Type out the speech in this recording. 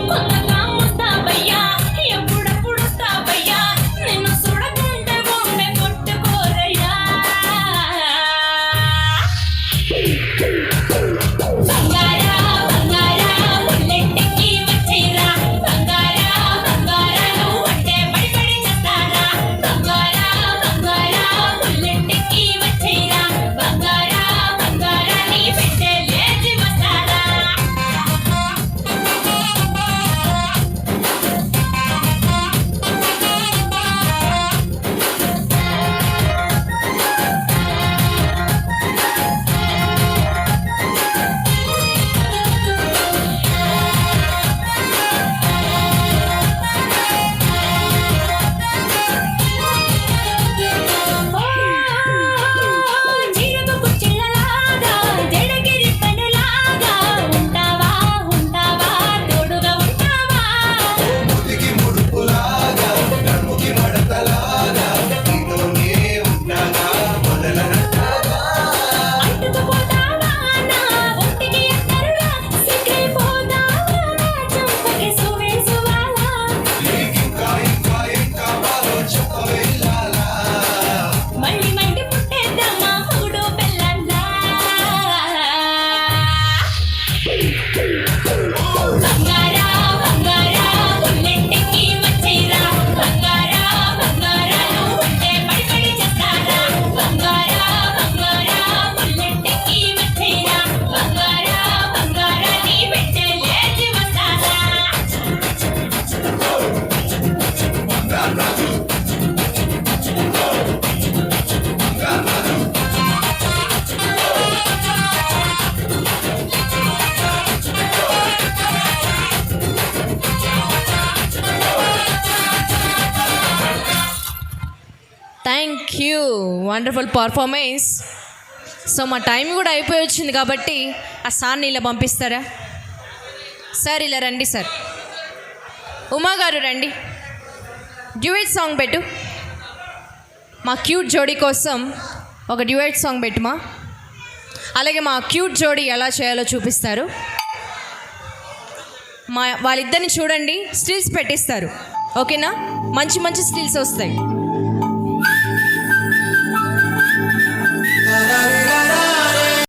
కొత్తగా వస్తావయ్యా ఎప్పుడప్పుడు వస్తావయ్యా నిన్ను చూడకుంటే గుండె కొట్టుకోరయ్యా బంగారా బంగారా బుల్లెట్కి వచ్చేరా బంగారా బంగారా నువ్వు అంటే పడి పడి చేస్తారా బంగారా బంగారా బుల్లెట్కి వచ్చేరా బంగారా బంగారా నీ పెట్టే లేచి వస్తారా జీరక కుచ్చిళ్ళలాగా జడగిరి పనులాగా ఉంటావా ఉంటావా తోడుగా ఉంటావా ముదికి ముడుపులాగా నడుముకి మడతలాగా నీతోనే ఉంటాగా మొదలనట్టాగా అంటుకుపోతావా నా ఒంటికి ఎత్తరుగా సిక్కిపోతావా నా చంపకి సువేసువాలా నీకింకా ఇంకా ఇంకా బాగా చెప్పవేయాలా మళ్ళీ మండి పుట్టేద్దామా మొగుడు పెళ్ళల్లా బంగారా బంగారా బుల్లెట్కి వచ్చేరా బంగారా బంగారా నువ్వు అంటే పడి పడి చేస్తారా బంగారా బంగారా బుల్లెట్కి వచ్చేరా బంగారా బంగారా నీ పెట్టే లేచి వస్తారా thank you wonderful performance. So మా టైం కూడా అయిపోయి వచ్చింది కాబట్టి ఆ సార్ని ఇలా పంపిస్తారా? సార్ ఇలా రండి సార్. ఉమా గారు రండి, డ్యూయట్ సాంగ్ పెట్టు. మా క్యూట్ జోడీ కోసం ఒక డ్యూయట్ సాంగ్ పెట్టుమా. అలాగే మా క్యూట్ జోడీ ఎలా చేయాలో చూపిస్తారు. వాళ్ళిద్దరిని చూడండి, స్టిల్స్ పెట్టిస్తారు. ఓకేనా? మంచి మంచి స్టిల్స్ వస్తాయి.